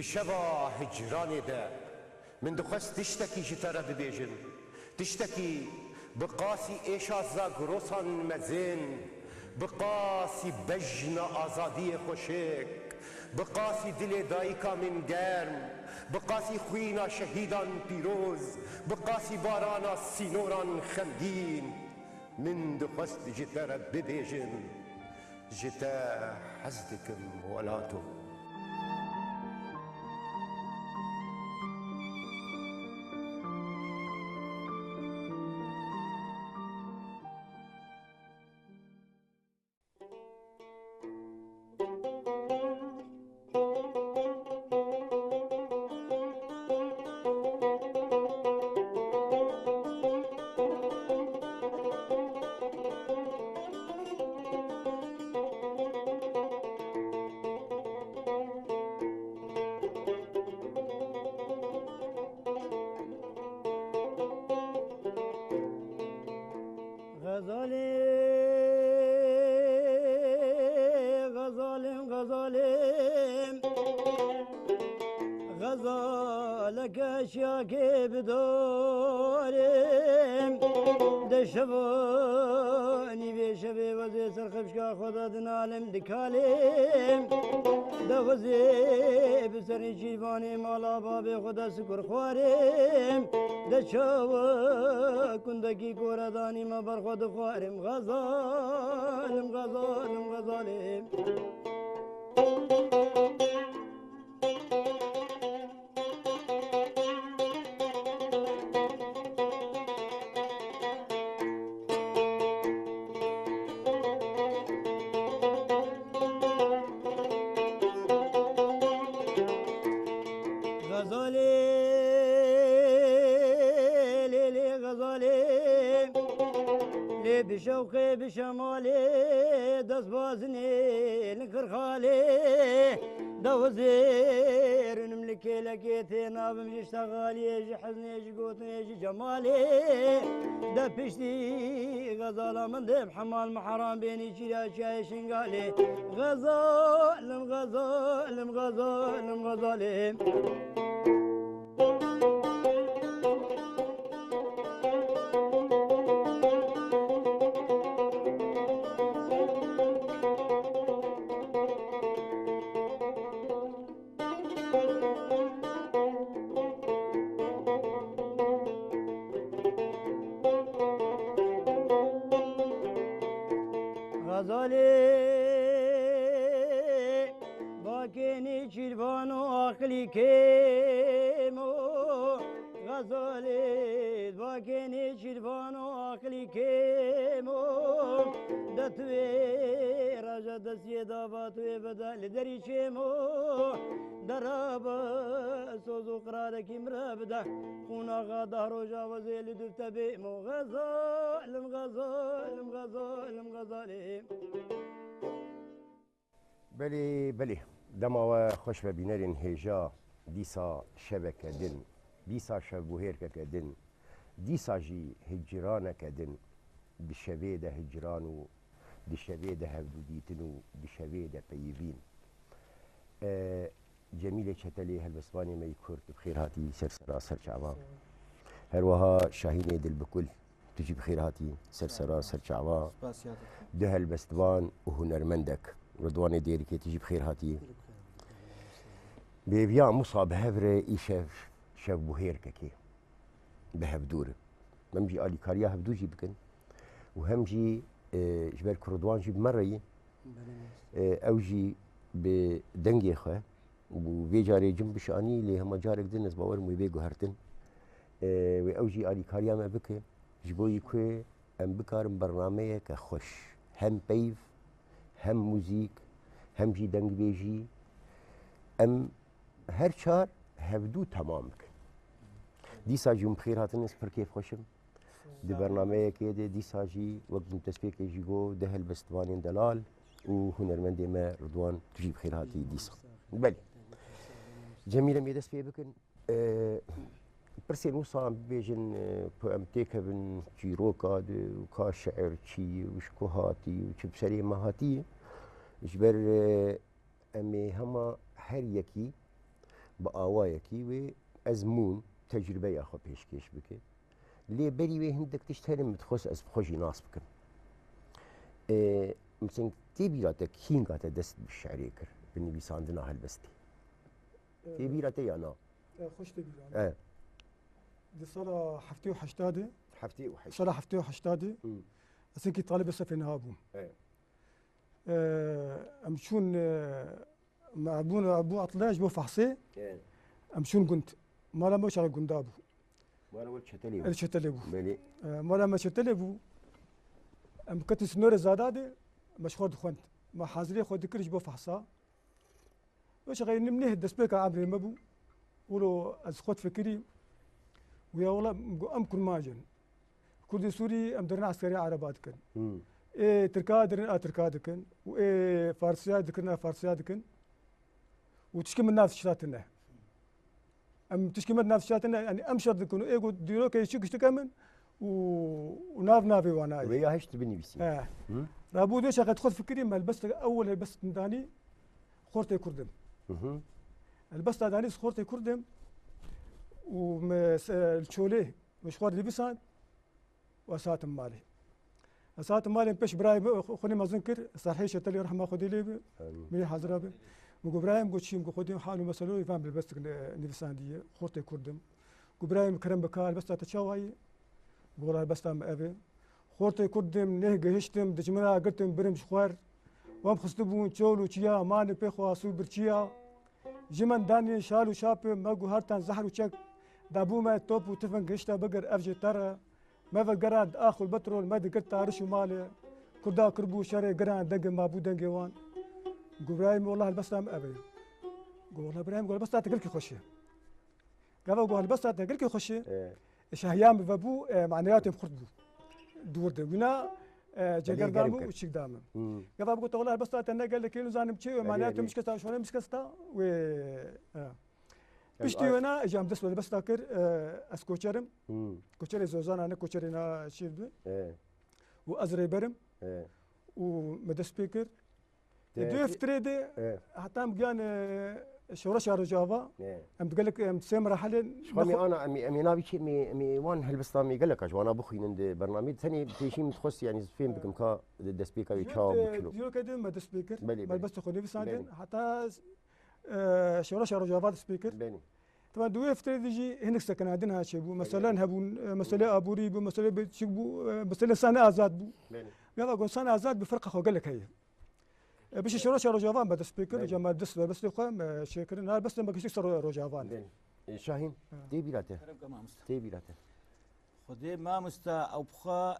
دشبا هجرانی ده من دخست تشتكي جتارا ببيجن تشتكي بقاسي إيشازا غروسان مزين بقاسي بجنا آزادي خوشك بقاسي دل دايكا من گرم بقاسي خوينا شهيدان بيروز بقاسي بارانا سينوران خمگين من دخست جتارا ببيجن جتا حزدكم ولاتو غزالك اشياكي بدورم دشباني بشبي وزي سرخبشكا خدا دنالم دكالم دوزي بسرني شيفاني مالا بابي خدا سكر خوارم دشوا كندكي كورداني ما برخد خوارم غزالم غزالم غزالم بشوقي بشمالي دزبازني نكرخالي دوزير نملكي لقيتي نابم يشتغالي يجي حزني يجي قوتني يجي جمالي دا بشتي غزالة من دب حمال محرام بيني شيلا شاي شنقالي غزالم غزالم غزالم غزالم غزالي باكيني شيرفانو عقلي كيمو غزالي باكيني شيرفانو عقلي كيمو دتوي رجا دسي داباتوي بدل دري شيمو درابا سوزو قرارك مرابدا خونا غادا روجا وزيل دفتبيمو غزالم غزالم غزالم غزالم بله دما خوش ببینرین هجا دیسا شبکه دن دیسا شبوهر که دن دیسا جی هجرانه که دن بشوی ده هجرانو بشوی ده هفدودیتنو بشوی ده پیوین جمیل چتلی هلبسوانی می کرد بخیر هاتی سرسرا سرچعوا هر وها شاهین دل بکل تجي بخير هاتي سرسرا سرچعوا ده هلبستوان و هنرمندك رضوان ديري كي تجي بخير هاتي بيبيا مصاب هفره ايشف شف بوهير كي بهفدور ممجي الي كاريا هفدوجي بكن وهمجي جبال كردوان جي بمري اوجي بدنجي خو وفي جاري جنب شاني اللي هم جارك دنس باور مو بيجو هرتن واوجي الي كاريا ما بك جبوي كوي ام بكارم برنامج كخوش هم بيف هم موزيك هم جي دنگ بيجي ام هر چار هفدو تمامك ديسا جي بخير هاتنس پر كيف خوشم دي برنامج كده ديسا جي وقت تسبيك يجي جو ده البستوانين دلال وهنرمند ما رضوان تجي بخير هاتي ديسا بل جميلة ميدس في بكن برسين وصام بيجن بأمتيك بن جيروكا وكا شعر شي وشكو هاتي وشي بسري ما هاتي جبر أمي هما هر يكي بآوایەکی وێ ئەزمون تەجربە یاخۆ پێشکەش بکە لێ بەری وێ هەندێک تشت هەرم متخۆش ئەس خۆشی ناس بکەم مثلا تێبیراتە کینگاتە دەست شعرێ کرد بنویساندنا هەلبەستی تێبیراتە یانا خوش تبيران دي صار حفتي وحشتادي هەفتێ و حەش صار حفتي وحشتادي أسنكي طالب الصف نهابو أمشون مع أبو عطلاج بو فحصي أمشون كنت ما لا مش على قندابو وأنا قلت شتلي الشتلبو بلي ما لا ما شتلبو أم كنت سنور زادادي مش خود خوانت ما حاضري خود كرش بو فحصا وش غير نمنيه دسبيك عبر المبو ولو از خود فكري ويا والله أم كل ماجن كردي سوري أم درنا عسكري عربات كن إيه تركا درنا تركا دكن وإيه فارسيا دكنا فارسيا دكن وتشكي من نفس شاتنا أم تشكي من نفس شاتنا يعني أم شرط دكن إيه قد ديرو كي شو كشتكمن وناف نافي وانا ويا هشت بنويسي رابو ديش أخذ خود فكري ما البس أول البس داني خورتي كردم البس داني خورتي كردم والشوليه مش خور لبسان وسات مالي اسات مالي بيش برايم خوني ما زنكر صحيح شتلي رحمه خدي لي مي حاضره به مو برايم قلت شيم خدي حاله مسلو يفهم بالبس نفسان دي خورتي كردم ابراهيم كرم بكال بس تشاوي بقول بس تام ابي خورتي كردم نه جهشتم دجمنا قلتم برم شخوار وام خستبون تشولو تشيا ماني بيخوا سو برشيا جمن داني شالو شاب ماغو هارتان زهر وشك دابو ما توب وتفن قشتا بقر افجي ترى ما فقراد اخو البترول ما دقت تارش مالي كردا كربو شاري قران دق ما بو دنقوان ابراهيم والله البسام ابي قول ابراهيم قول بس تقلك خشي قال بس تقلك خشي شهيام بابو معنوياتهم خربو دور دمنا جگر دامو وشيك دامو قال قلت والله بس انا قال لك انه زانم شيء معناته مش كستا شلون مش كستا و بشتي وانا جام دس بس تاكر اسكوشرم كوشري زوزان انا كوشرينا شيب وازري برم ومد سبيكر دو فتريدي حتى مكان شورا شارو جافا ام تقول لك تسمى رحله شخواني انا امي نابي شيء مي وان هالبسطامي قال لك وانا بخي عند برنامج ثاني تيشي متخص يعني فين بكم كا د سبيكر يتشاو بكلو ديو كده مد سبيكر بل بس تخوني بساندين حتى شورا شارو جافا سبيكر طبعا دو فتريدي جي هناك سكن عندنا شيبو مثلا هبون مساله ابوري بو مساله بتشبو مساله سنه ازاد بو قال اقول سنه ازاد بفرقه خو قال لك هي باش شروش روجافان بعد سبيكر جمال دس بس يقام شكرا نهار بس ما كيش روجافان شاهين تي بيراته تي بيراته خدي ما مستا او بخا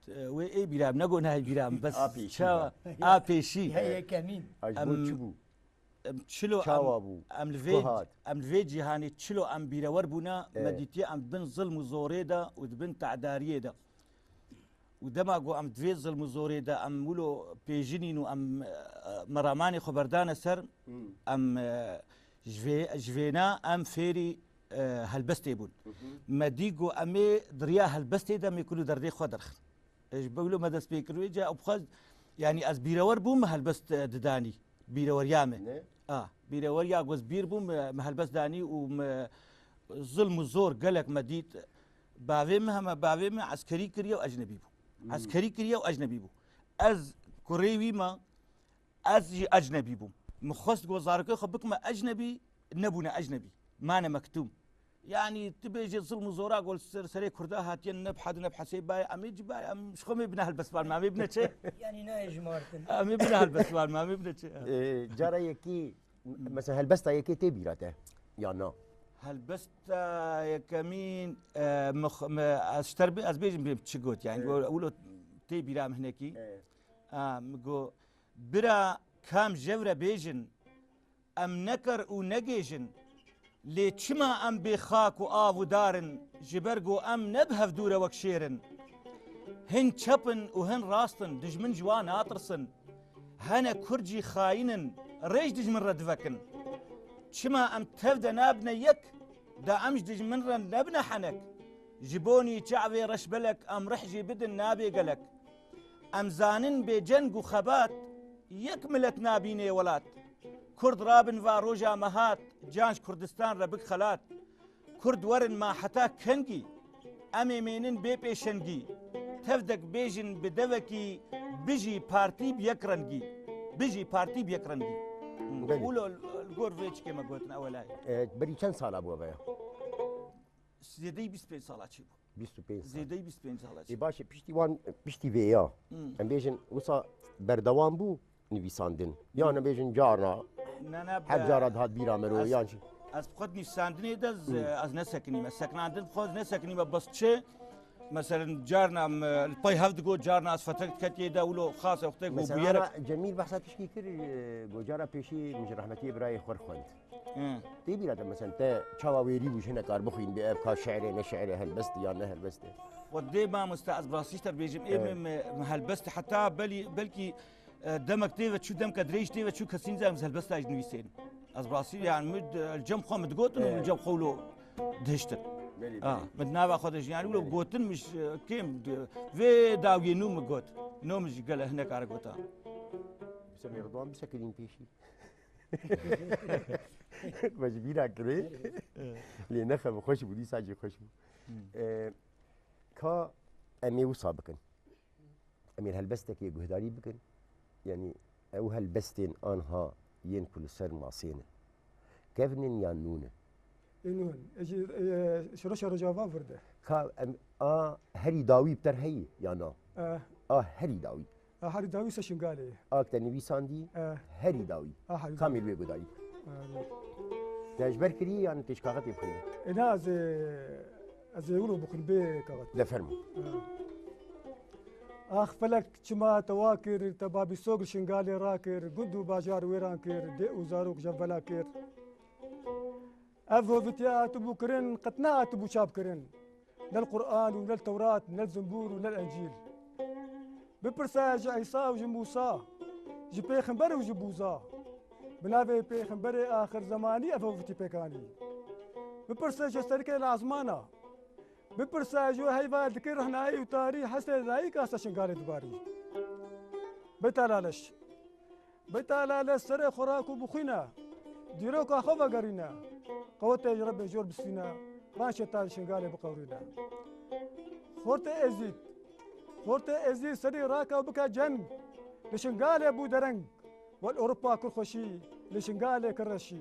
وي اي بيرام نقول هاي بيرام بس شا ابيشي هي كمين اجبو تشلو ام الفيد جهاني تشلو ام بيرور بونا مديتي ام بن ظلم زوريدا وبن تعداريدا ودماغو ام دوی ظلم زوريدا ام ولو بيجينينو ام مراماني خبردان سر ام جوينا ام فيري هلبستي بون مديغو امي دريا هلبستي دا ميكونو دردي خدرخ ايش بقولوا مدى سبيكر ويجا ابخذ يعني از بيرور بوم هلبست دداني بيرور يامه بيرور يا جوز بير بوم هلبست داني ظلم زور قالك مديت باوي عسكري كريا واجنبي بو عسكري كريا واجنبي بو از كوريوي ما از اجنبي بو مخص وزارك خبك ما اجنبي نبونا اجنبي مانا مكتوم يعني تبيجي ظلم زورا قول سري كردا هاتين نبحث نبحث باي امي جباي ام شخو مي بنا هالبسوال ما بنا شيء يعني نايج مارتن امي بنا هالبسوال ما بنا شيء جارا يكي مثلا هالبستا يكي تي بيراته يا نا هالبستا يا كمين اشتربي از بيجم بتشغوت يعني اولو تي بيرام هناكي مگو برا كام جورا بيجن ام نكر ونجيجن لي تشما ام بخاك وآف ودارن جبرقو ام نبهف دورة وكشيرن هن تشبن وهن راستن دجمن جوان اطرسن هنا كرجي خاينن ريش دجمن ردفكن تشما ام تفدا نابنا يك دا امش دجمن رن نبنا حنك جبوني تعبي رشبلك ام رحجي بدن نابي قلك ام زانن بجنق وخبات يكملت نابيني ولات كرد رابن فاروجا مهات جانش كردستان ربك خلات كرد ورن ما حتى كنجي أمي مينن بيبي شنجي تفدك بيجن بدوكي بيجي بارتي بيكرنجي بيجي بارتي بيكرنجي قولوا الجور فيتش كما قلتنا أولاي بري كم سال أبو أبايا؟ زيدي 25 سالة شيبو 25 زيدي 25 سالة ای باشه پشتی ویا ام بیشن وسا بردوام بو نویساندن یا نه بیشن جارنا هر جارد هات بیرا مرو یا چی از خود نفساندني دز از نسكني ما سكناندن خود نسكني ما بس شيء مثلا جارنا الباي هافد جو جارنا از فترة كتير دولو خاصة وقتك مثلا جميل بحثات تشكي كر جوجارا بيشي مش رحمتي براي خورخوند تي بيرا مثلا تا تشاويري وش هنا كار بخين باب كا شعري نشعري هالبست يا نه هالبست ودي ما مستعز براسيشتر بيجم هالبست حتى بلكي دمك تيفا شو دمك دريش تيفا شو كسين زي هالبست اج نويسين از براسي يعني مد الجم خو مدقوتن والجم خولو دهشتن مدنابا خودش يعني ولو قوتن مش كيم في داوي نوم قوت نوم مش قال هناك على قوتا بسمي رضوان بسكرين بيشي مجبير اكري اللي نخم خوش بودي ساجي خوش كا امي وصابكن امير هالبستك يجهداري بكن يعني او هالبستين انها ين كل سر ماسينه كيفنن يانونه إنهن اجي شرو جواب فرده كا هري داوي بتر هي يانا هري داوي هري داوي سشنغالي تنوي ساندي هري داوي كامل بيجو داوي تجبر كري يعني تشكاغت يبخي انا از يقولوا بكون بي كغت ده فرمو فلك شما تواكر تبابي سوق شنغالي راكر قدو باجار ويرانكر دي وزاروك جبلاكر أفو فتيات بكرن قتنات بو شابكرن للقرآن وللتوراة وللزنبور وللأنجيل ببرساج عيسى وجموسى جبيخنبر وجبوزا بنافي بيخنبر آخر زماني أفو فتي بيكاني ببرساج السركة العزمانة ببرساج وهيفا ذكر هناي وتاريخ حسن ذاي كاسا شنغالي دباري بتالالش سر خوراكو بخينا ديروك أخوة قرينا قوت ربي جور بسفينا رانشة تال شنغالي بقورينا خورت ازيد سري راكا وبكا جن لشنغالي ابو درنگ والاوروبا كل خوشي لشنغالي كرشي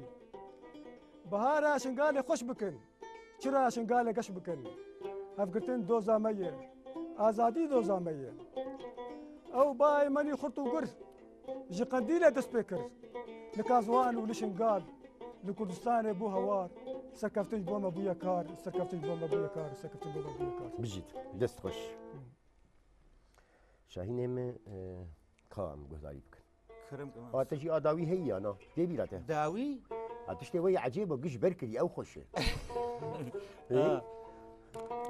بهارا شنغالي خوش بكن شرا شنغالي قش بكن افقرتن دوزا مية ازادي دوزا مية او باي ماني خرطو قر جي قنديلة دسبيكر لكازوان ولشنغال لكردستان ابو هوار سكفتش بوما ابويا كار بجيت دست خوش شاهين هم كام قهداري بكن كرم كمان تجي داوي هي انا دي بيلاته داوي تشتي وي عجيبه قش بركري او خوش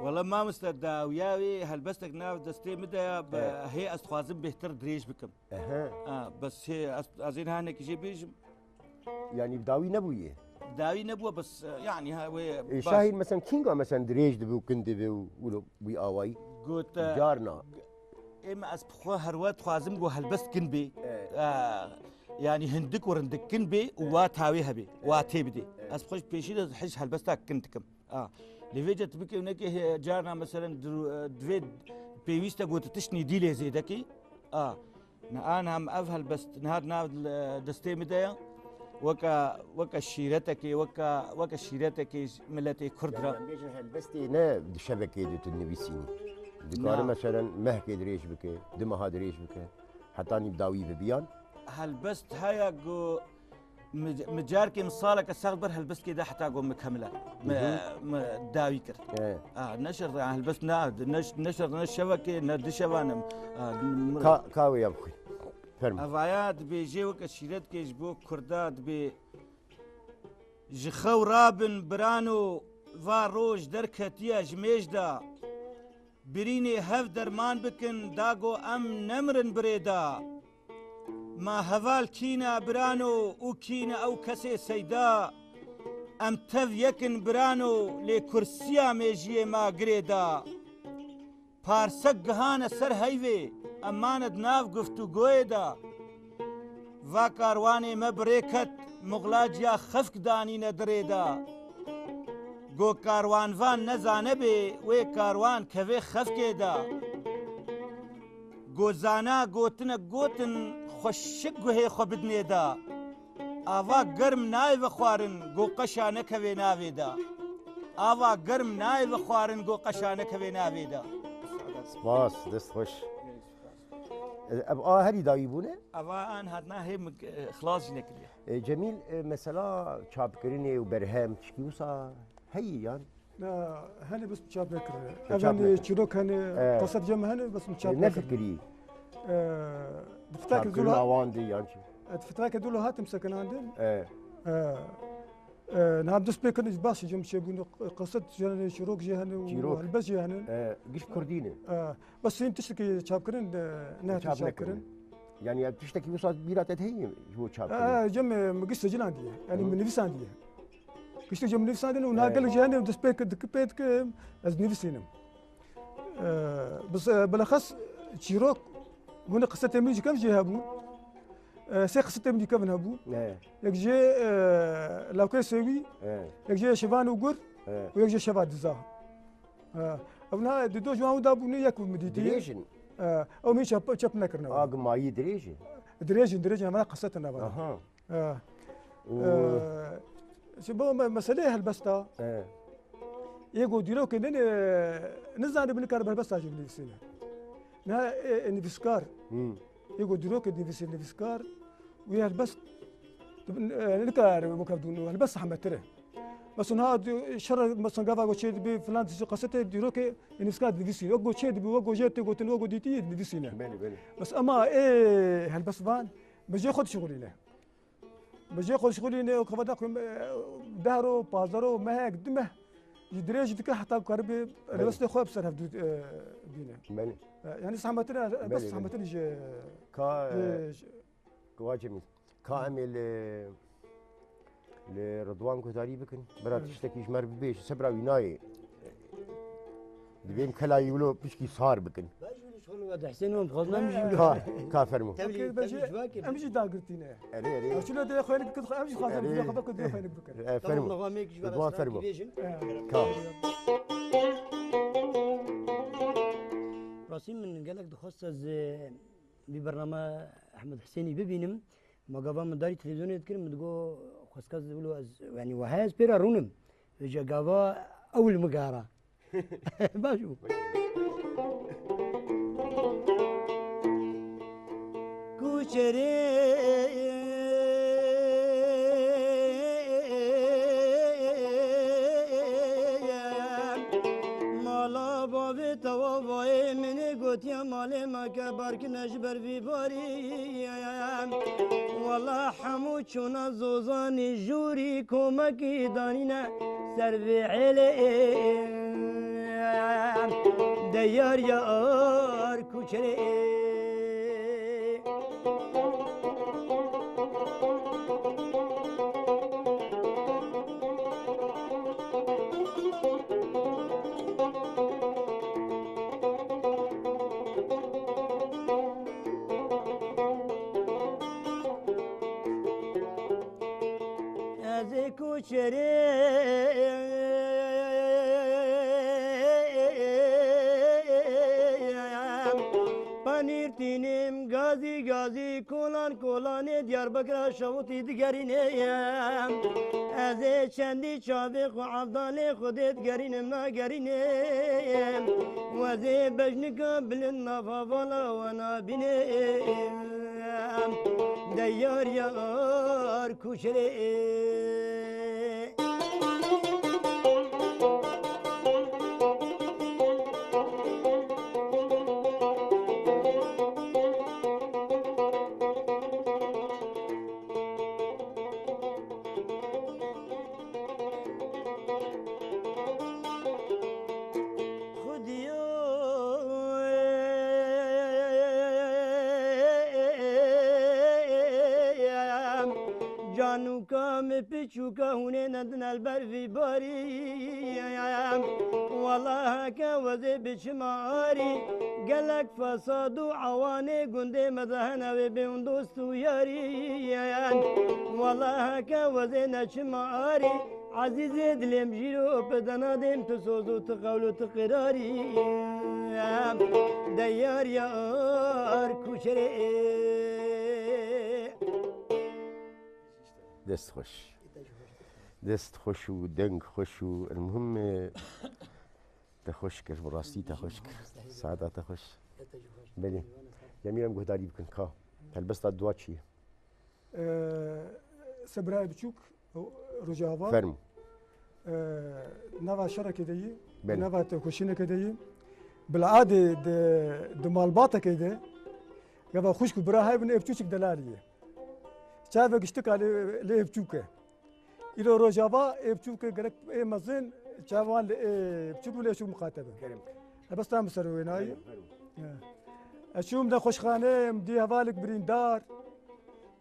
والله ما مستداوياوي هلبستك ناف دستي مدى هي استخوازم بهتر دريش بكم بس هي ازين هانك يجي بيجم يعني بداوي نبويه داوي نبوه بس يعني هاوي شاهين مثلا كينغا مثلا دريش دبو كندبو ولو وي اواي قلت جارنا اما اسبخوا هروات خوازم جو هلبست كنبي يعني هندك ورندك كنبي واتاوي هبي واتيبدي اسبخوش بيشي حش هلبستك كنتكم لفيجا تبكي هناك جارنا مثلا دويد بيويستا قلت تشني ديلي زي دكي انا هم افهل بس نهار ناود دستي مدايا وكا شيرتك وكا شيرتك ملتي كردرا يعني بيجي هلبستي نا شبكه دي تنبيسيني دكار مثلا مهكي دريش بك دمها دريش بك حتى اني بداوي ببيان هلبست هيا جو مجاركي مصالك السغبر هلبست كده حتى جو مكمله داوي كر نشر هلبست نشر الشبكه ندشوانم كاوي يا بخي فرم افايات بيجي وك الشيرت كيجبو كردات بي جخو رابن برانو فاروج دركتيا جميجدا بريني هف درمان بكن داغو ام نمرن بريدا ما هفال كينا برانو او كينا او كسي سيدا ام تف يكن برانو لكرسيا ميجي ما قريدا پارسك گهانا سر هيوي اماند ناف گفتو گويدا va karwanê me birêket muxlaciya xefk danîne dirê de got karwanvan nezane bê wê karwan kevê xefkê de gozana gotine gotin xweşik guhê xwe bidinê de ava germ nayê vixwarin got qeşa nekevê navê de ava germ nayê vixwarin got qeşa nekevê navê de سپاس دست خوش اب هری دایی بونه ava an hatna hêm xlas jî nekiriye جمیل مثلا چاپکرینه و برهم چکی وسا هی یان لا هاني بس مشاب نكر مشاب أبني نكر. شروك هاني قصد جمع هاني بس مشاب نه نكر فکری دفتاك چاپکرین دولو آوان دی یان چی دفتاك دولو هاتم سكن عندن اه نعم دس بيكن باش جم شيبون قصد جاني شروك جهني شروق. والبس جهني گیش کردینه بس انت تشتكي شاب كرن نه چاپ شاب نکرن كرن یعنی اب تشتکی وسا بیرات هی جو چاپکرین جم مقصة جلان دي يعني من نفسان دي كشتك جم نفسان دي وناقل جهني دس بيك دك بيت از نفسينم بس بالاخص شيروك من قصة تميجي كم جهابو سي قصة تميجي كم نهبو اه يك جي لو كان سوي اه يك جي شبان وقر اه ويك جي شباب دزاه ابنا دو جوان دابو نيك مديتي دریجن او مين شاب نكرنا آگ مایی دریجن دريجن ما قصتنا بقى آها شباب مسألة هالبستا اه يقو ديرو كنن نزان بنكر بالبستا جيب لي سنه نا نفسكار يقو ديرو كدي نفسكار ويا البس نكار مكبدون البس حمتره بس هذا شر مثلا قفا وشيد بفلان قصته ديرو كي نفسكار ديفيسي وقو شيد وقو جيت قلت وقو ديتي ديفيسينا بله بله بس اما ايه هالبس فان بجي خد شغلي له بجي خد شغلي له وكفدا دارو بازارو ما هيك دمه يدريج ديك حتى قرب بس خوب سر هفدو بينا بله يعني سحمتنا بس بله. سحمتنا کا جمیل کا عمل لرضوان گذاری بکن برات تشتکیش مر بیش سبرا وینای دبیم کلایی ولو بشکی صار بکن باش حسين ومخزنا مجيب کا فرمو امشي داغرتينا اری اری شنو دي خوينك كنت امشي خاطر بدي خاطر كنت خوينك بكر فرمو رضوان فرمو کا راسين من قال لك دخص ببرنامج احمد حسيني ببينم ما قبل من داري تلفزيون يذكر متقو خسكاز يقولوا يعني وهاي سبيرا رونم جا قبا اول مقارا باشو كوشري مالا بابي توا باي مني قوت يا مالي ما كبرك نجبر في باري والله حمو چونا زوزاني جوري كومكي دانينا سربي علي ديار يا ار كوشري پنیر تینیم گازی گازی کولان کولانی دیاربکر شوتی دیگرینیم از چندی چابق و عبدالی خودت گرینم نگرینم و از بجنک بلند نفا والا و نبینم دیار یار کوشره جانو کام پیچوکا هونه ندن البر في باري والله هكا وذي بشماري قالك فساد وعواني قندي مذهنا وبين دوست وياري والله هكا وذي نشماري عزيزي دلم جيرو بدنا ديم تسوزو تقولو تقراري ديار يار كشري دست خوش دست خوش و دنگ خوش و المهم تخوش كر براسي تخوش كر سعادة تخوش بلي جميل ام قهداري بكن كا هلبست الدوات شي سبراي بچوك رجاوا فرم نوا شركة دي بلي. نوا تخشينة كده بالعادة د مالباتا كده قبل خوشك برا هاي بن ابچوك دلالية شافك اشتكى لابچوكه إلى رجاوا ابچوكه قالك ايه مزين شافوان ابچوك ولا شو مخاطبه بس تام سرويناي اشوم ده خوشخانه مدي هوالك بريندار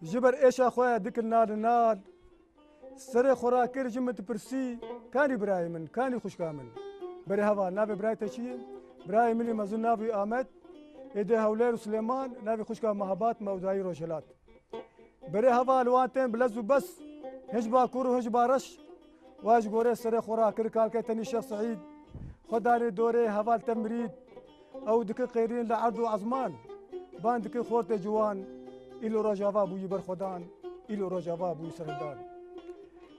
جبر ايش اخويا ديك النار سري خوراكير جمت برسي كان ابراهيم كان خوشكامن بري هوا نابي براي تشي براي ملي مزون نابي احمد ايدي هولير سليمان نابي خوشكام مهبات موداي روشلات بري هوا الوانتين بلزو بس هجبا كورو هجبا رش واج غوري سري خوراكير كالكي تاني شيخ سعيد خداني دوري هوا التمريد او دك قيرين لعرض عزمان بان دك خورت جوان إلو رجاوا بوي برخدان إلو رجاوا بوي سردان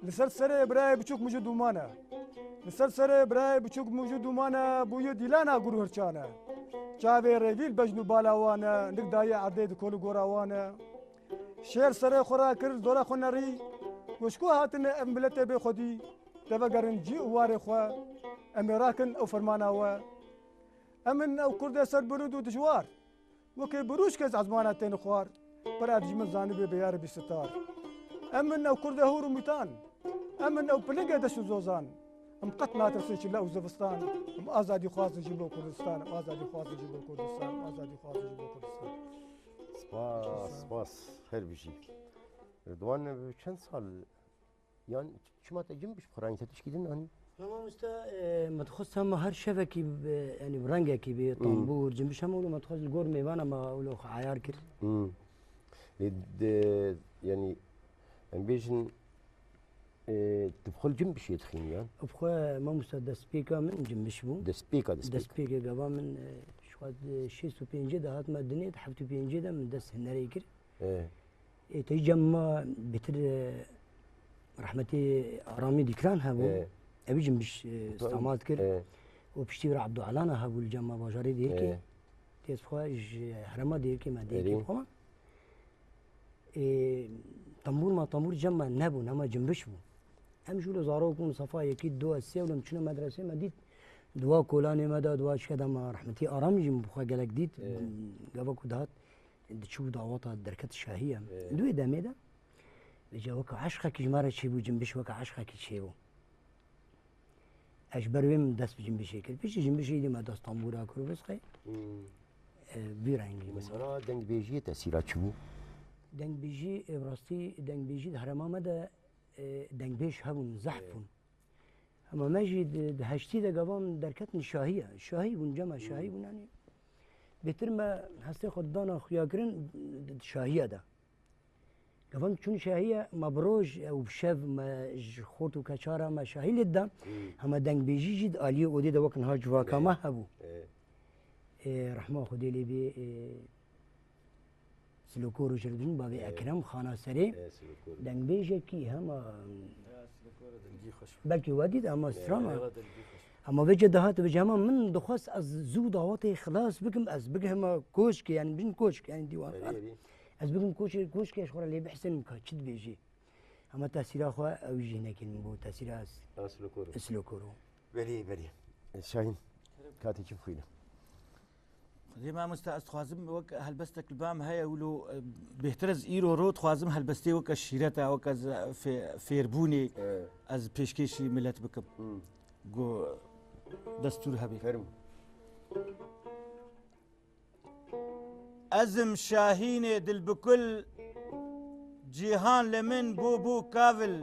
لسرسره براي بچوك موجود دومانا لسرسره براي بچوك موجود دومانا بوي ديلانا غرو هرچانا چاوي ريويل بجنو بالاوانا نقدايا عدد كل غوراوانا شير سره خورا كر دورا خنري وشكو هاتن امبلته بخدي تبغرن جي واري خو امراكن او فرماناوا امن او كرد سر برود ودجوار وكي بروش كز عزمانتين خوار براد جمن زانبي بيار بستار امن او كرد هورو ميتان امن او بلنجا دشو زوزان ام قتنا ترسيش لا وزفستان ام ازادي خواص جيبو كردستان ام ازادي خواص جيبو كردستان ام ازادي خواص جيبو كردستان سپاس خير بشي رضوان چند سال يعني شما تجم بش بخراني تشكيدن اني تمام متخصص هم هر شبكي يعني برنجكي بطنبور جنبش هم ما تخصص الجور ميوانا ما اولو عيار كر يعني امبيجن تدخل جنبش يدخين يعني ابخوا ما مسدس بيكا من جنبش بو دسبيكا قبا من شواد شيسو بينجدا هات ما الدنيا حفتو بينجدا من دس هنري كر تيجمع بتر رحمتي ارامي ديكران هبو ابي جنبش استعمالت كر وبشتي عبد العلانا هبو الجامعه باجاري ديركي تيس خواج حرما ديركي ما ديركي خما طنبور ما طنبور جمع نبو نما جنبش بو ام جولو زاروكم صفا يكيد دوا السي ولا مشنا مدرسه ما ديت دوا كولاني مدى دوا شكدا ما رحمتي ارامي جنب خوا قالك ديت قبا كدهات تشوف دعواتها الدركات الشاهيه دوي داميدا بيجا وكا عشقك جمارة شيبو جنبش وكا عشقك تشيبو أجبر بهم دست بجنبشي كل بيجي جنبشي دي ما دست طنبورا كرو بس خي بيرانجي مثلا دنگ بيجي تأثيرات شو؟ دنگ بيجي براستي دنگ بيجي هرما مدى دنگ بيش هبون زحفون اما ماجي هشتي دا قبان دركات شاهية شاهي بون جمع شاهي بون يعني بيتر ما هستي خدانا خياكرين شاهية دا قبل چون شاهية مبروج او بشاف ما خورت و كچارا ما شاهي لدا هما دنگ بيجي جد آليه ودي دا وكن ها جواكا ما هبو رحمه خودي لي بي سلوكورو جردون بابي اكرم خانا سري دنگ بيجي كي هما بلكي وديد اما ستراما اما وجه دهات بجامع من دخواست از زو دعواتي خلاص بكم از بكم كوشك يعني بين كوشك يعني ديوان از بگم کوچ که شخورا لی بحسن مکا چید بیجی اما تأثیر آخوا اوجی نکن بو تأثیر اسلوکورو بلي شاهين كاتي كيف خينا دي ما مستعد خوازم وك هلبستك البام هيا ولو بيهترز ايرو روت خوازم هلبستي وك الشيرتا وك في فيربوني از بيشكيشي ملت بكب جو دستور هبي فرم أزم شاهينة دل بكل جیهان لە من بوو کاول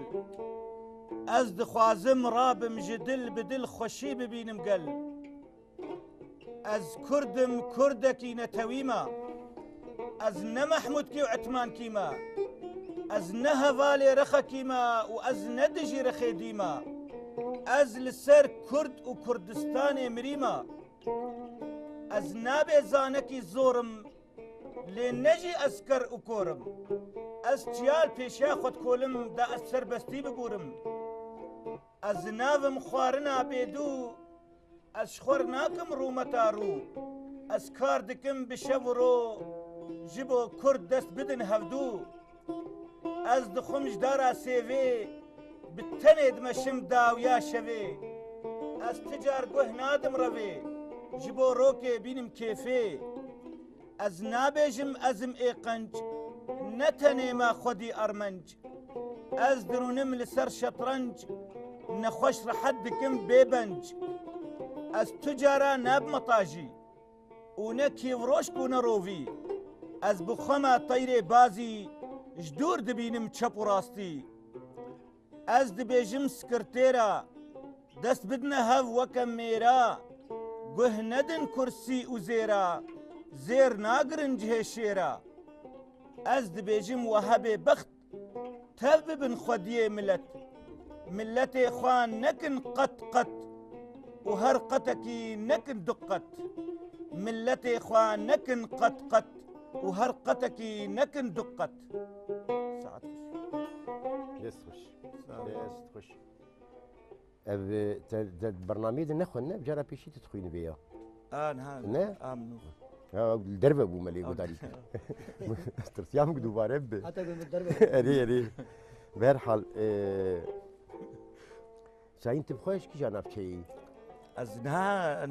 ئەس دخوازم ڕابم ji dil bi dil xweşî bibînim gel ez kurdim kurdekî netewî me ez ne Mehmûdkî û Etmankî me ez ne hevalê rexekî me û ez ne dijî rexêdî me ez li ser Kurd û Kurdistanê mirî me ez nabê zanekî zorim lê ne jî ez ker û korim ez çiyal pêşiya xwedkolim da ez serbestî bibûrim ez navim xwarina bêdû ez ji xwer nakim rûmeta rû ez kar dikim bi şev û ro ji bo Kurd dest bidin hevdû ez dixwim ji dara sêvê bi tenê dimeşim dawiya şevê ez ti car guh nadim revê ji bo rokê bînim kêfê ez nabêjim ezim ê qenc ne tenê me xwedî ermenc ez dirûnim li ser şetrenc nexweş rehet dikim bêbenc ez tu cara nabmetajî û ne kêvroşk û ne rovî ez bi xwe me teyrê bazî ji dûr dibînim çep û rastî ez dibêjim sekirtêra dest bidine hev weke mêra guh nedin kursî û zêra zêr nagirin cihê şêra ez dibêjim wehebê bext tev bibin xwediyê millet milletê xwe nekin qet qet û her qetekî nekin du qet milletê xwe nekin qet qet û her qetekî nekin du qet دست خوش دست خوش ev te bernameyê de nexwendine cara pêşî te dixwînî vê ya ne derve bû me lê gudarî tirsiyam ku dubare bibe erê erê berhal Şahin tu xweş kî ja navçeyî ez niha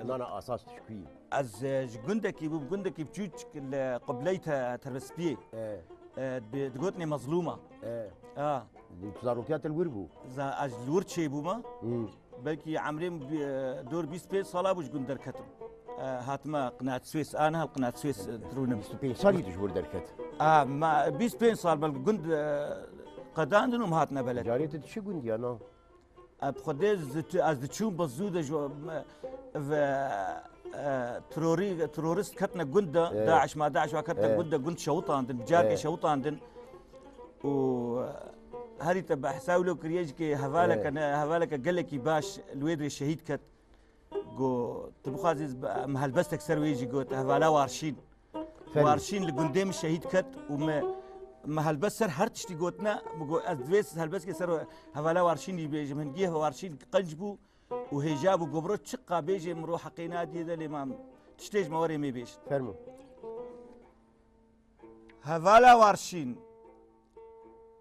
nana asas tişkî ez ji gundekî bû gundekî biçûk li qibleyê Terbespiyê digotinê mezlûma zarokya te li wir bû ez li wir çêbûme belkî emrêm dor 25 sala bû ji gund derketim hatime qinaat Swês an hal qinaat Swês dirûnim 25 salî tu ji wir derket 25 sal belkî gund qedandin û hatine beled carê te çi gundiya na Xwedê ez diçûm bi zû de terorîst ketine gund de Daeş ma Daeş wa ketine gund de gund şewitandin carkê şewitandin û herî te bi hesab lo kiriye jî kê hevaleke gelekî baş li wê dirê şehîd ket got tu bixwazî me helbestek ser wê jî got hevala warşîn warşîn li gundê min şehîd ket û me helbest ser her tiştî gotine ez divê helbestkê ser hevala warşînî bêjim hingî warşîn qenc bû û hêja bû gobro çi qabêjê mirov heqê nadiye de lê mam tiştê ji me werê mê bêjin fermo hevala warşîn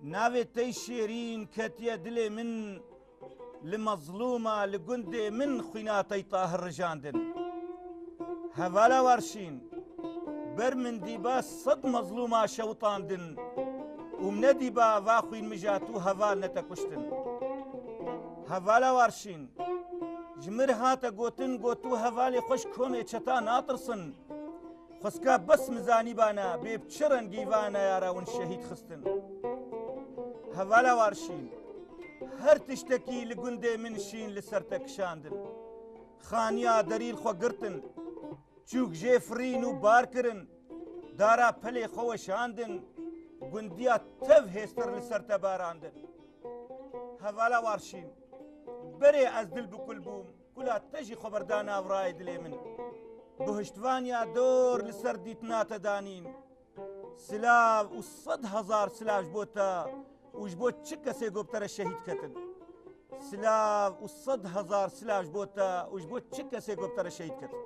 navê tey şêrîn ketiye dilê min li mezlûma li gundê min xwîna tey tahir rijandin hevala warşîn ber min dîba sed mezlûma şewitandin û min nedîba va xwîn mija tu heval nete kuştin hevala warşîn ji mir hate gotin got tu hevalê xweş komê çeta natirsin xweska bes mizanî bana bê bi çi rengî vana yara wan şehîd xistin hevala warşîn her tiştekî li gundê min şîn li ser te kişandin xaniya derîl xwe girtin çûk jê firîn û bar kirin dara pelê xwe weşandin gundiya tev hêstir li ser te barandin hevala warşîn berê ez dil bikul bûm kula te jî xeberda navrayê dilê min bi hiştvaniya dor li ser dîtina te danîn silav û 100,000 silav ji bo te û ji bo çi kesê goptere şehîd ketin silav û 100,000 silav ji bo te û ji bo çi kesê goptere şehîd ketin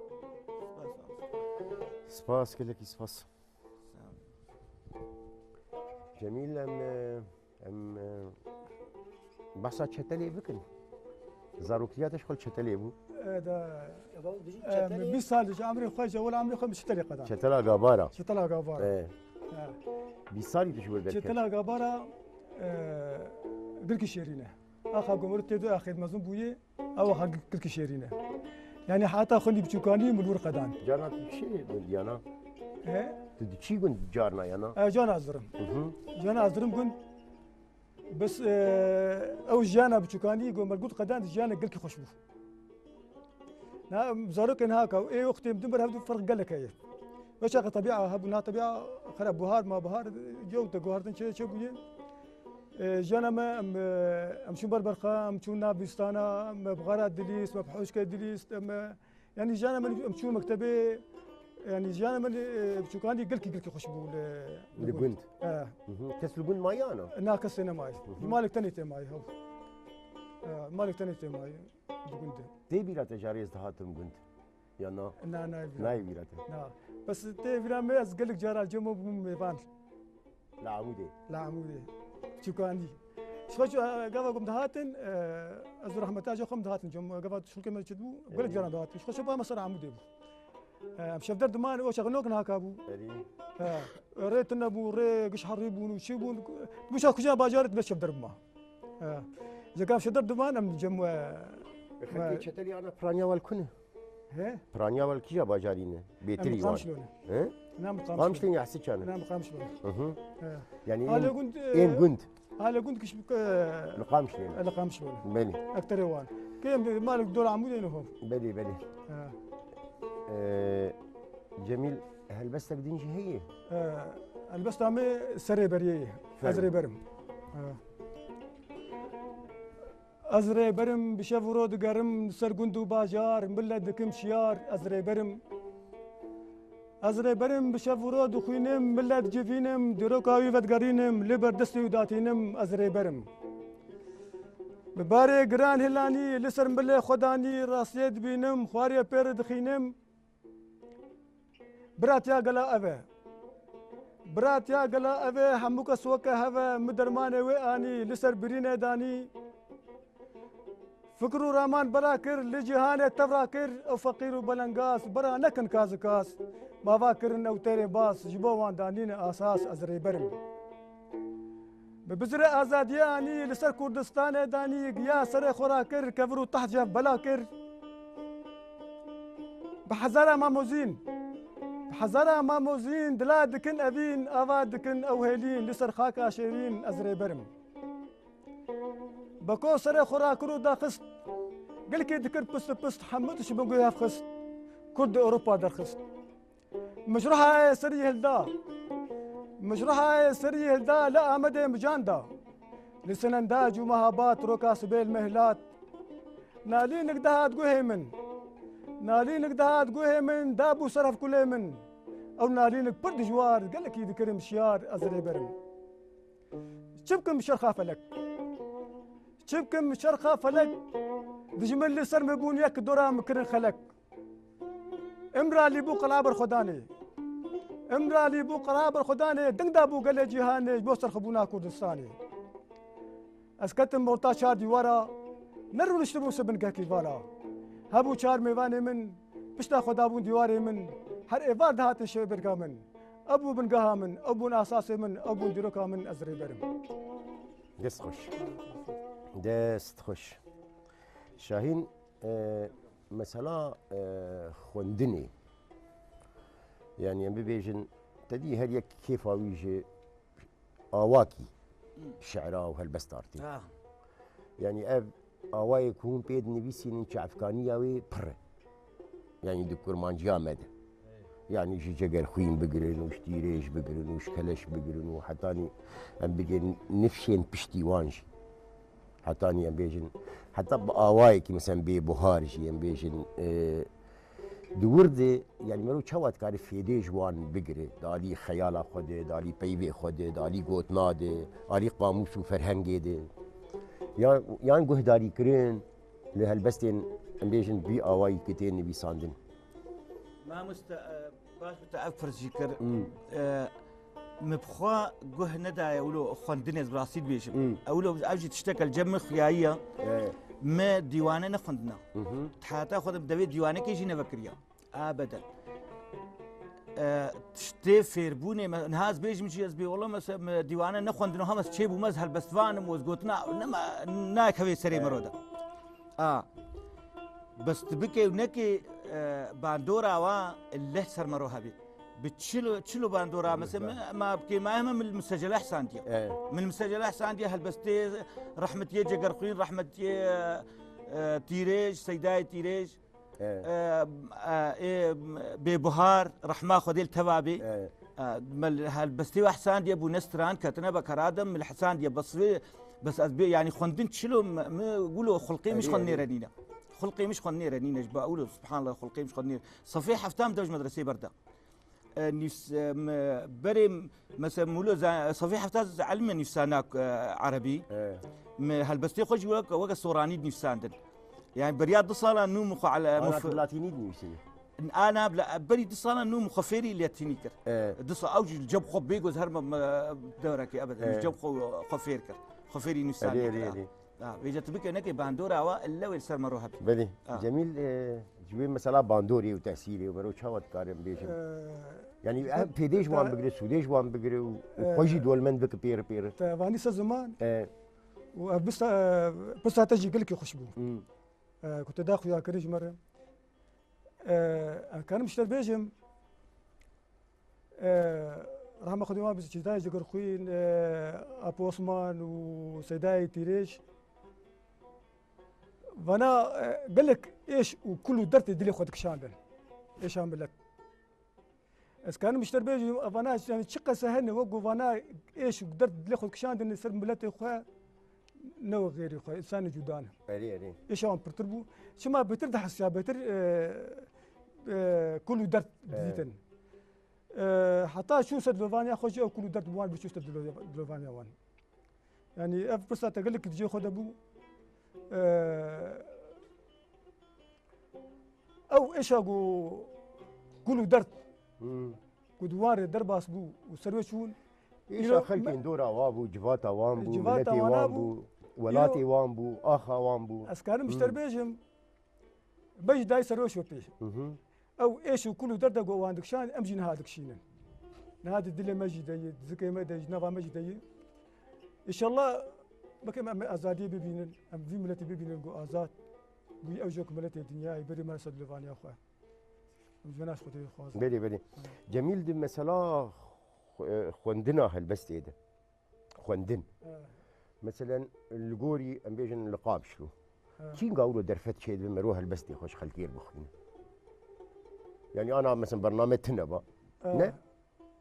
spas gelekî spas Cemîl em behsa çetelê bikin zarokiya te ji xwe çetelê bû 20 سال ji emrê xwe ji ewel emrê xwe min çetelê qedan çetela gabara çetela gavara 20 salî tu ji wir derket çetela gavara girkî şêrîne axa gomrû tê du axêt mezûn bûyê ew axa girkî şêrîne yani heta xwendî biçûkanî min wir qedan cana tu çi diyana تدي شي قلت جارنا يا نا جانا ازرم جانا ازرم كنت بس او جانا بتشوكاني قوم قلت قدان جانا قلك خشبو نا زارك هاكا اي اختي مدبر هبدو فرق قال لك هي واش طبيعه هبنا طبيعه خرب بهار ما بهار جو تقهرتن شو بيجي جانا ما امشون بربرخا امشون نابستانا ما بغارات دليس ما بحوشكا دليس يعني جانا من امشون مكتبي يعني جانا من بشوكاني قلكي خشبو لبنت كاس لبنت ماي انا ناقص انا ماي مالك تاني ماي هو مالك تاني ماي لبنت تي بيرا تجاريز هاتم بنت يا نا ناي بيرا بس تي بيرا ما قلك جارا جمو بميبان لا عمودي شوكاني شخص قبل قم دهاتن از رحمة الله قم دهاتن جم قبل شو كم تشدو قلك جارا دهاتن شخص شباب مصر عمودي مشاف درد مان وش غنوك نهاكابو ريت نبو ري قش حريبون وشيبون مش كجا باجارت بس شاف درب ما اذا كان شاف درد مان ام جم خليك تشتري انا برانيا والكنه ها برانيا والكيجا باجارينه بيتري وان ها نعم قام شلون يحسي كان نعم قام شلون يعني هذا كنت كنت هذا كنت كش لقام شلون لقام شلون بلي اكثر وان كيم مالك دور عمودين هو بلي جميل هل بس تقدينش هي البس عمي سري بريه ازري برم ازري برم بشاف ورود قرم سرقندو باجار مبلد دكم شيار ازري برم بشاف ورود خوينم مبلد جفينم دروكاوي فتقرينم لبر دستي وداتينم ازري برم بباري قران هلاني لسر مبلي خداني راسيد بينم خواريا بير دخينم براتيا قلا أبي حموك سوكا هوا مدرماني واني لسر برينة داني فكرو رامان براكر لجهان تفراكر او فقير بلنقاس برا نكن كاز ما فاكر او تيري باس جبوان دانين اساس ازري برم ببزر ازادياني لسر كردستان داني يا سر خوراكر كفرو تحت جاف بلاكر بحزارة ما موزين دلا دكن أبين أفا دكن أوهلين لسر خاك عشرين أزري برم بكو سر خوراكرو دا خست قلكي دكر بست حمد شبنقو ياف خست كرد أوروبا در خست مشروعها سري هلدا لا أمد مجاندا لسنن داج ومهابات روكا سبيل مهلات نالي نقدهات قوهي من دابو صرف كل من او نالينك برد جوار قال لك يذكرم شيار ازري برم شبكم شرخه فلك دجمل لي سر مبون يك دورا مكرن خلك امرا لي بو قلابر خداني دنگ دابو قال جهاني بوسر خبونا كردستاني اسكتم مرتا شار ديوارا نرو نشتبو سبن كاكي فالا هبو چار میوانی من پشتا خدابون دیواری من هر ایوار دهات شوی برگا من ابو بنگاها من ابو اساس من ابو دروکا من ازری برم دست خوش شاهین مثلا خوندني يعني ببيجن تدي هل يك كيف ويجي اواكي شعراء وهالبستارتي يعني اب آوای کون پید نویسین چه افغانیه وی پر يعني دكتور مانجيا مده يعني جي جگر خوين بقرن وش تيريش بقرن وش كلش بقرن وحتاني ام بيجن نفشين بشتي وانجي حتاني ام بيجن حتى بآواي كي مثلا ببهارجي ام بيجن دوردي يعني مرو چوات كاري فيدي جوان بقري دالي خيالا خوده دالي بيوي خوده دالي قوتنا ده دالي قاموس وفرهنگي ده يعني گهداری کرن لهالبستين امبيجن بي آواي كتير نبي ساندن ما باش متأفر ذكر مبخوا جه ندى أولو خندني براسيد بيشم أولو أجي تشتكل جم خياية ما ديوانه نخندنا حتى خد بدبي ديوانه كيجي نفكريا أبدا تشتي فيربوني نهاز بيجي مشي أزبي والله مثلا ديوانه نخندنا هم تشيبو مزهل بستوان موزقوتنا نما ناك هوي سري مرودا بس تبكي ونكي باندورا وا اللي سر مروها بي بتشلو باندورا مثلا ما بكي ما هم من المسجل احسن دي من المسجل احسن دي هالبستي رحمه يجي قرقين رحمه تيريج سيداي تيريج ببهار رحمه خديل تبابي هالبستي احسن دي ابو نستران كتنا بكرادم من الحسان دي بس يعني خندين تشلو يقولوا خلقي مش خنيرانينا خلقي مش خنيرانينا ايش بقولوا سبحان الله خلقي مش خنير صفيح افتام دوج مدرسه برده نفس بري مثلا مولو صفيح افتاز علم نفساناك عربي هالبستي خوش وقت صوراني نفساندن يعني برياض صاله نو مخ على لاتيني نفسي انا بري صاله نو مخفيري لاتينيكر دص اوج الجب خو بيجوز هرم دورك ابدا الجب خفيركر خفيري نفسان بيجت بك انك باندورا الا ويسر مروها بلي جميل جوي مثلا باندوري وتاثيري وبرو شاوت كارم بيجم يعني في ديش وان بقري سوديش وان بقري وخوجي دول من بك بير فاني زمان بس تجي قلك خشبو كنت داخل يا كريج مره كان مشتر بيجم رحمة خدمة بس جداي جقر خوين أبو عثمان وسيداي تيريش فأنا قال لك إيش وكل درت دلي خدك شاندن إيش أعمل لك إذا كان مشتر بيجي فأنا يعني شقة سهلني وقف فأنا إيش درت دلي خدك شاندن يصير ملتي خويا نو غيري خويا إنسان جودانه أري إيش أعمل برتربو شو ما بتر حسيا بتر كل درت ديتن حتى شو سد لوفانيا خوش او كل درت بوان بشو سد لوفانيا وان يعني اف بس تقول لك تجي خد ابو او ايش اقو كل درت كدوار درباس بو وسروشون ايش خلك ندورا وابو جفاتا وامبو ملتي وامبو ولاتي وامبو اخا وامبو اسكان مشتر بيجم بيج داي سروش وبيش او ايش وكل درد جو عندك شان امجي نهادك شينا نهاد الدنيا ماجي داي زكي ما داي نافا ماجي داي ان شاء الله بكم ازادي ببينن ام في ملتي ببينن جو ازاد بي اوجوك ملتي الدنيا يبري ما صد لفاني يا اخويا مجناش خدي خواز بلي جميل دي مثلا خوندنا هالبستي ده خوندن مثلا الجوري ام بيجن لقاب شلو كين قاولوا درفت شيء بمروها البستي خوش خلكير بخين يعني انا مثلا برنامج تنبا نه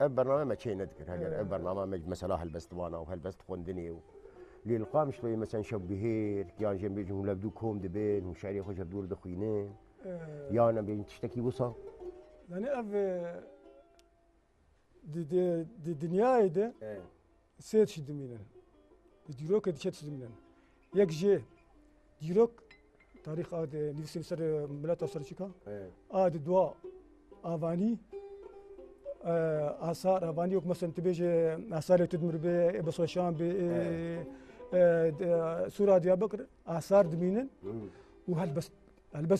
برنامج ما شيء نذكر هذا برنامج مثلا هالبستوانا وهالبست خوندني للقام شوي مثلا شبهير كان جنبي جمهور لبدو كوم دبين وشعري خوش بدور دخينين يا انا بين تشتكي وصا يعني اف دي دنياي ده سير شدمينا ديروك دشت شدمينا يك جي ديروك تاريخ اد نفسي سر ملات سر شيكا اد دوا افاني اثار افاني مثلا تبيج اثار تدمر به بسوشان ب سوره ديال بكر اثار دمينن وهالبس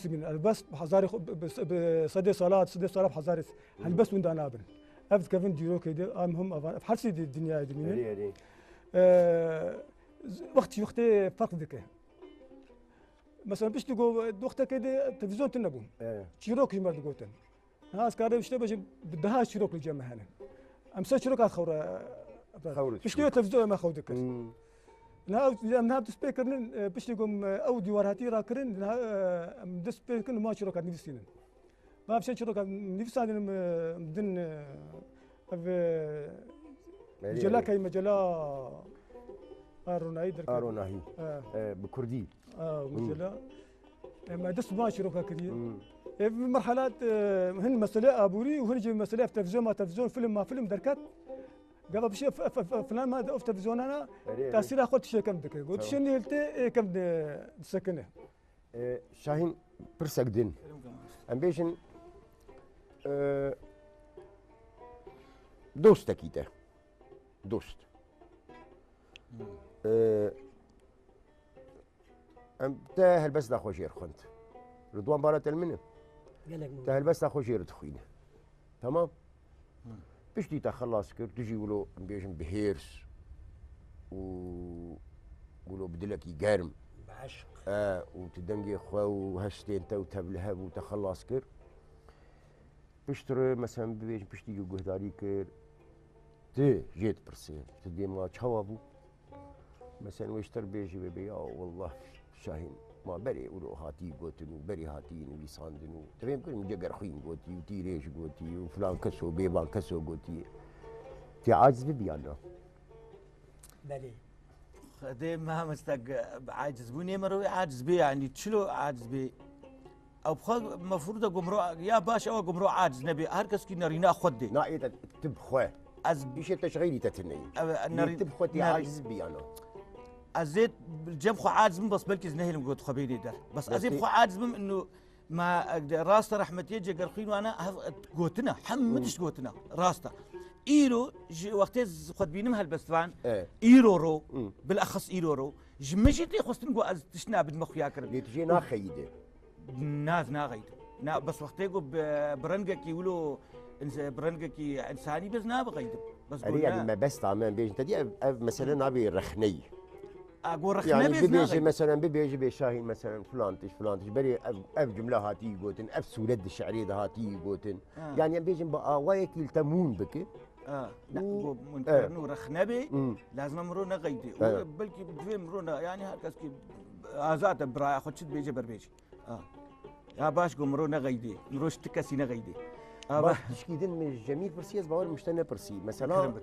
من البس بحزاري بصدي صلاه بحزاري هالبس وين دانابن افت كيفن ديرو كيدي امهم بحرسي الدنيا دمينن وقت فرق ذكي مثلا باش تقول وقتها كده تلفزيون تنبون شيروك جمال تقولتن ناس كانوا يشتبه بدها شيروك الجمع هنا امسك شيروك خورة باش تقول تلفزيون ما خودك لأن هذا سبيكر باش تقول اوديو ورهاتي راكرين ده سبيكر ما شيروك نفسين ما بش شيروك نفسان مدن مجلة كي مجلة أروناهي بكردي مجلة ما دس ما شروكها كثير في مرحلات هن مسألة أبوري وهن جي مسألة في تلفزيون ما تلفزيون فيلم ما فيلم دركات قبل بشيء فلان ما في تلفزيون أنا تأثير أخذت شيء كم دكة قلت شنو هلتي كم سكنه شاهين برسك دين أمبيشن دوست كيته دوست تا هالبس دا خوشير خنت رضوان بارة المنه تا هالبس دا خوشير تخوينه تمام باش دي تخلص كر تجي ولو بيجن بهيرس ولو بدلك يقارم بعشق وتدنجي خوا وهشتين تو تبلهب وتخلص كر پشتر مثلا ببیج پشتی گهداری کرد ده جيت برسي تدي ما تشوابو مثلا ويشتر بيجي ببيا والله شاهين ما بري ولو هاتي قوتنو بري هاتي ويساندنو تبين كل مجقر خوين قوتي وتيريش قوتي وفلان كسو بيبان كسو قوتي تي عاجز ببيانا بلي خدي ما مستق عاجز بني مروي عاجز بي يعني تشلو عاجز بي او بخل مفروض قمرو يا باش او قمرو عاجز نبي هركس كي نرينا خدي نايت تبخوه از بيش تشغيلي تتني نري تبخوتي عاجز بيانا ازيد الجم خو عاجز بس بلكي زنهل مقود خبيني در بس ازيد خو عاجز انه ما راسته رحمتي جا قرخين وانا قوتنا حمدش قوتنا راسته ايرو وقت خد بينم هالبستوان ايرو رو بالاخص ايرو رو جمجتي خصن قو از تشنا بدمخ ياكر اللي تجي ناخيده ناز ناغيد نا بس وقت يقو برنقك يقولوا برنقك انساني بس نابغيد بس يعني ما بس طعمان بيج انت دي مثلا نبي رخني اقول رخني يعني بيجي مثلا بيجي بشاهين مثلا فلانتش بري اف جمله هاتي قوتن اف سولد الشعريه ده هاتي قوتن يعني بيجي بقى وايك يلتمون بك لا منكرنو رخنبي لازم مرونا غيدي بلكي بدفي مرونا يعني هكذا كي ازات برا خدشت بيجي بربيجي يا باش مرونا غيدي نروش تكسي نغيدي تشكيدن من جميل برسيس باور مشتنا برسي مثلا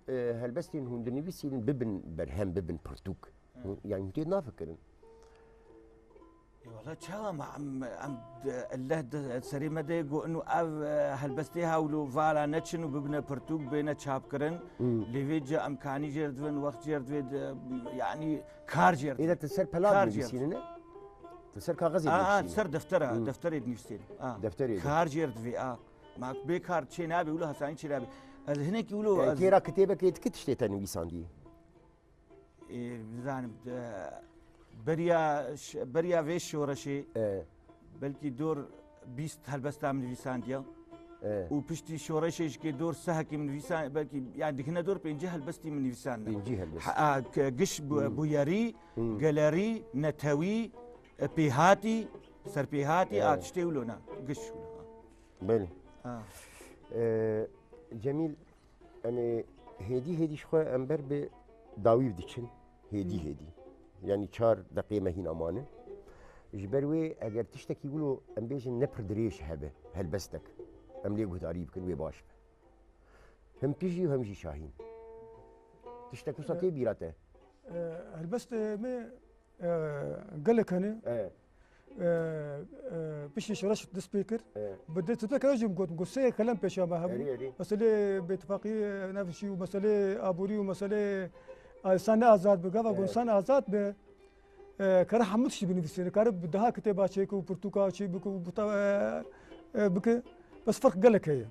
هالبستين هون دنيبيسين ببن برهم ببن برتوك يعني تي نافكرن والله تشاو مع عم الله سري ما ديقو انه هالبستي هاولو فالا نتشن وببن برتوك بين تشاب كرن ليفيجا امكاني جردفن وقت جردفن يعني كارجر اذا تسر بلاد نيسين تسر كاغزي تسر دفتر نيسين دفتر كارجر في ما بيكار تشي نابي ولا حساني تشي نابي هناك يقولوا كيرا كتابك يتكتشتي تنويساندي زانم بريا فيش شورشي بلكي دور بيست هالبستا من فيسانديا وبشتي شورشيش كي دور سهكي من فيسان بلكي يعني دكنا دور بينجي هالبستي من فيسان بينجي هالبستي قش بوياري جالري نتوي بيهاتي سر بيهاتي تشتي ولونا قش بلي جميل انا هدي شخو امبر بداوي بديشن هدي يعني 4 دقيقة مهين أمانة جبروي أجر تشتكي يقولوا أم بيجي نبر دريش هبة هالبستك أم ليه قلت قريب كن ويباش هم تجي وهم جي شاهين تشتكوا صوتي بيراته هالبست ما قال لك أنا بيش شرش السبيكر بديت تذكر أجي مقول سي كلام بيش ما هبو مسألة باتفاقية نفسي ومسألة أبوري ومسألة سنة آزاد بقى وقول سنة آزاد ب كره حمد شيء بنفسه كره بدها كتابة شيء كو برتقال شيء بكو بك بس فرق قال لك هي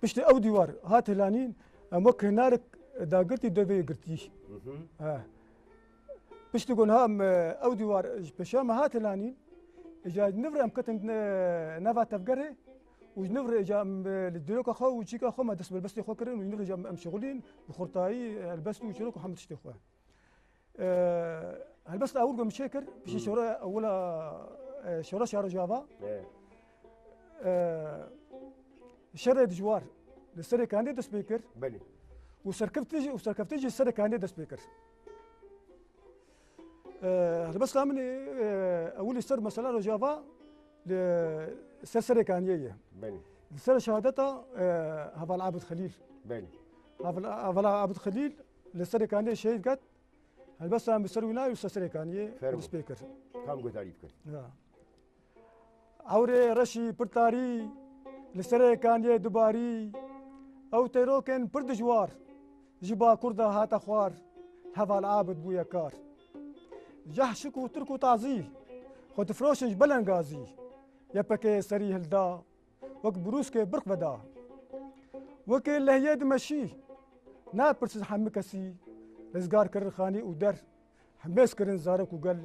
بشتي أو ديوار هات هلانين أمك هنارك دا قرتي دوبي قرتيش بشتي قول هم أو ديوار بشام هات هلانين إجا نفر أم كتن نفا تفقره ونفر إجا للدلوك أخو وشيك أخو ما دس بالبس أخو كرين ونفر إجا أم شغلين بخرطاي البس وشروك وحمد شتي أخوه البس أول قام شاكر بشي شورا أولا شورا شهر جافا شرد جوار للسري كاندي دس بيكر بلي وسركفتي السري كاندي دس بيكر البس قام أول سر مثلا رجافا لسرسري كانية بلي السر شهادتها هذا العابد خليل بلي هذا العابد خليل للسري كانية شهيد قد البس عم بيسروينا وسرسري كانية سبيكر كم قلت عليك عوري رشي برتاري لسري كانية دباري أو تيروكن بردجوار جبا كردا هات أخوار هذا العابد بويا كار جحشك وتركو تعزيه خد فروشش بلن غازي يبكي سري هلدا وك بروسكي برق بدا وك اللهيه دمشي نا برسز حمكسي لزقار كرن خاني ودر حميس كرن زارك وقال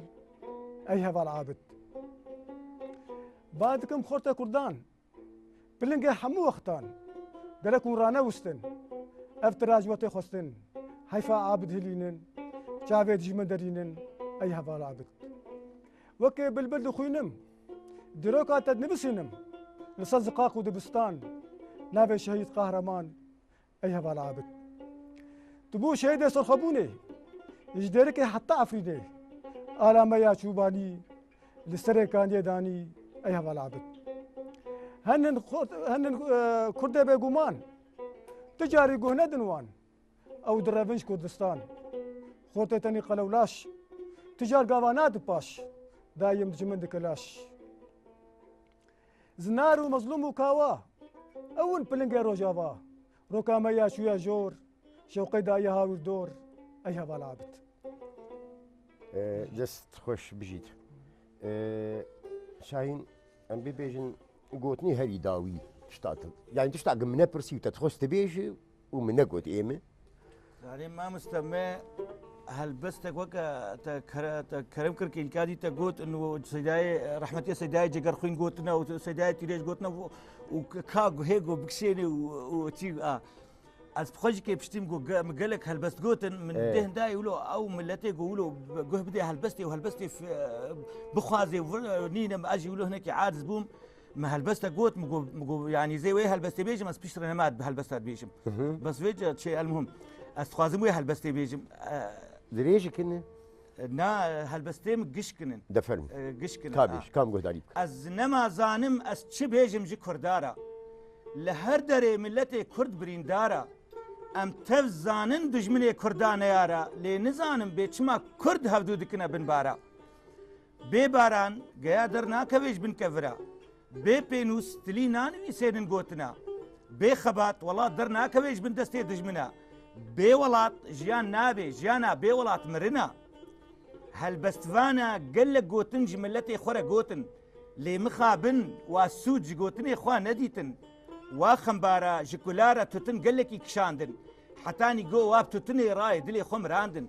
اي هذا العابد بعدكم خورتا كردان بلنجا حمو وقتان قالكم رانا وستن افتراج وتي خستن حيفا عابد هلينن جافيد جمندرينن اي هذا العابد وكي بالبلد خوينم دروكا تدنبسينم لصزقاق ودبستان نابي شهيد قهرمان أيها بالعابد تبو شهيد سرخبوني يجدرك حتى عفريدي آلام يا شوباني لسري كان يداني أيها بالعابد هنن كردة بيقومان تجاري قهنة دنوان أو درابنش كردستان خوتتني قلولاش تجار قوانات باش دايم جمند كلاش زنار ومظلوم وكاوا اون بلنجي روجافا روكاما يا شويا جور شوقي دايا هاور دور ايها بالعابد دست خوش بجيت شاهين ام بيجن قوتني هري داوي تشتاطل يعني تشتاق من برسي وتتخص تبيجي ومن قوت ايمه يعني ما مستمع هل بس تقوى تكرم كركي الكادي تقول إنه سيداي رحمتي سيداي جگر خوين قوتنا وسيداي تريج قوتنا وكاغو هيجو بكسيني وتي از بخوش كي بشتيم مقالك هل بس قوتن من دهن دا يقولوا او ملتي يقولوا قوه بدي هلبستي وهلبستي في بخوازي ونينا اجي يقولوا هناك عارز بوم ما هلبستا قوت مقو يعني زي ويه هلبستي بيجم بس بيشتري نمات بهلبستا بيجم بس فيجا شيء المهم استخوازم ويه هلبستي بيجم دريج كنن نا هلبستيم قشكنن دفرم قشكنن كابيش كام قلت عليك از نما زانم از چه بيجم جي كردارا لهر دري ملتي كرد بريندارا ام تف زانن دجمني كردان يارا لي نزانم بيچما كرد هفدو دكنا بن بارا بي باران گيا درنا كويش بن كفرا بي بينوس تلي نانوي سيدن قوتنا بي خبات والله درنا كويش بن دستي دجمنا بي ولات جيان نابي جيانا بي ولات مرنا هل بستفانا قلق قوتن جملتي خورا قوتن لي مخابن واسوج قوتني خوا نديتن واخمبارا جكولارا توتن قلك يكشاندن حتاني قو واب توتني راي دلي خم راندن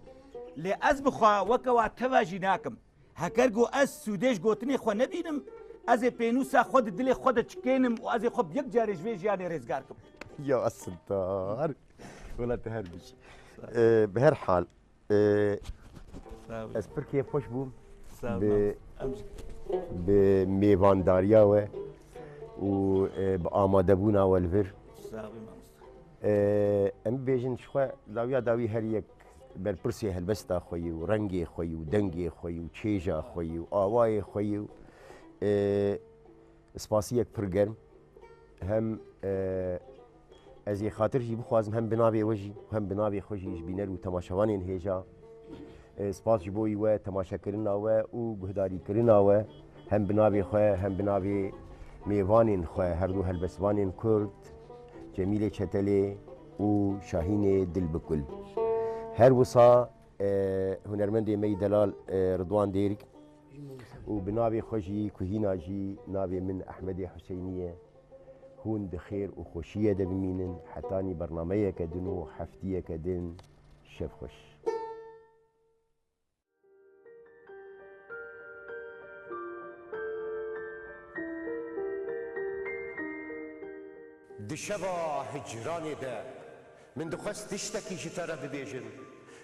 لي ازبخوا وكوا تواجيناكم هكرقو از سوديش قوتني خوا نبينم ازي بينوسا خود دلي خود تشكينم وازي خب يك جاري جوي جاني رزقاركم يا السلطان ولا تهربش بهر حال اسبر كيف خوش بوم بميوانداريا و بآماده بونا والفر ام بيجن شخوا داوي هر يك بالبرسي هلبستا خوي ورنگي خوي ودنگي خوي وتشيجا خوي وآواي خوي سپاسيك پرگرم هم ازي خاطر جي بخوازم هم بنابي وجي وهم بنابي خوشي جبينر وتماشاوانين هيجا سپاس جبوي و تماشا كرنا و گهداري كرنا و هم بنابي خواه هم بنابي میوانین خواه هر دو هلبسوانین کرد جمیل چتلی و شاهین دل بکل هر وصا هنرمند می دلال رضوان دیرک و بنابي خوشی کهینا جی نابي من احمد حسینیه هون دخير و خوشیه دبمینن حتانی برنامه کدن و حفتیه کدن شف خوش دشبا هجراني ده من دخست تشتكي جتارة ببيجن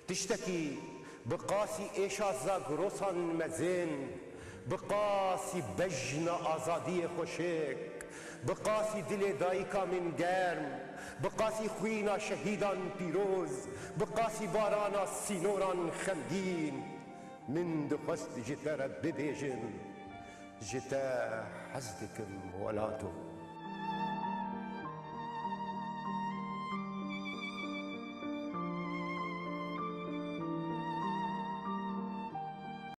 تشتكي بقاسي ايشا زاقروسان مزين بقاسي بجن آزادي خوشك بقاسي دل دايكا من گرم بقاسي خوينا شهيدان پیروز بقاسي بارانا سينوران خمگين من دخست جتارة ببيجن جتا حزدكم ولاتو